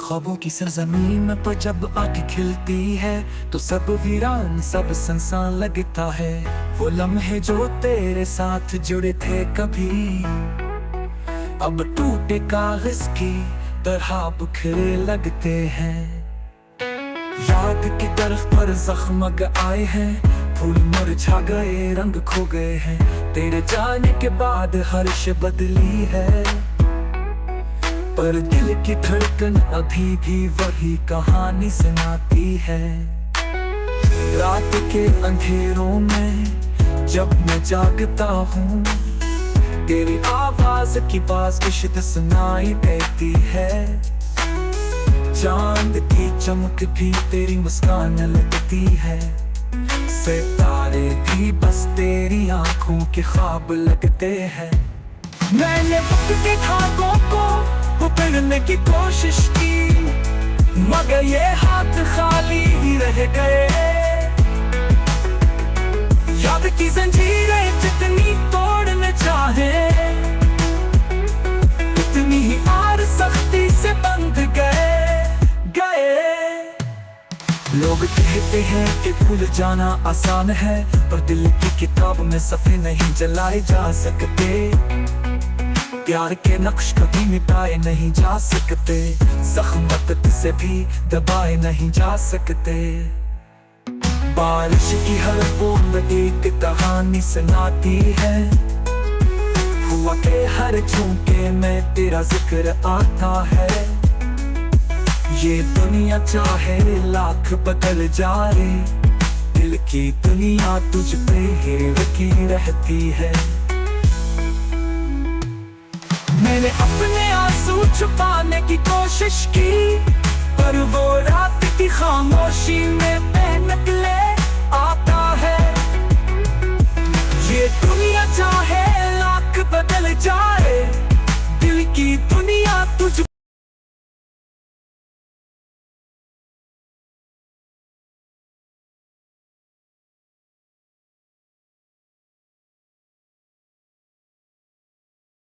ख्वाबों की सरजमीन पर जब आके खिलती है तो सब वीरान सब संसान लगता है। वो लम्हे जो तेरे साथ जुड़े थे कभी अब टूटे कागज की तरह बिखरे लगते हैं। याद की दरख्त पर जख्म आए हैं, फूल मुरझा गए रंग खो गए हैं। तेरे जाने के बाद हर्ष बदली है, पर दिल की धड़कन अभी भी वही कहानी सुनाती है। रात के अंधेरों में जब मैं जागता हूँ, तेरी आवाज की बाज़ सुनाई देती है। चांद की चमक भी तेरी मुस्कान लगती है, सितारे भी बस तेरी आंखों के ख्वाब लगते हैं। मैंने वक्त के धागों को पकड़ने की कोशिश की, मगर ये हाथ खाली ही रह गए। याद की जंजीरें जितनी तोड़ने चाहे, उतनी ही आर सख्ती से बंध गए। लोग कहते हैं कि भूल जाना आसान है, पर दिल की किताब में सफ़े नहीं जलाए जा सकते। प्यार के नक्श कभी मिटाए नहीं जा सकते, ज़ख्म से भी दबाए नहीं जा सकते। बारिश की हर बूंद एक कहानी सुनाती है, हुआ के हर झोंके में तेरा जिक्र आता है। ये दुनिया चाहे लाख बदल जाए, दिल की दुनिया तुझ पे ही रुकी रहती है। मैंने अपने आंसू छुपाने की कोशिश की, पर वो रात की खामोशी में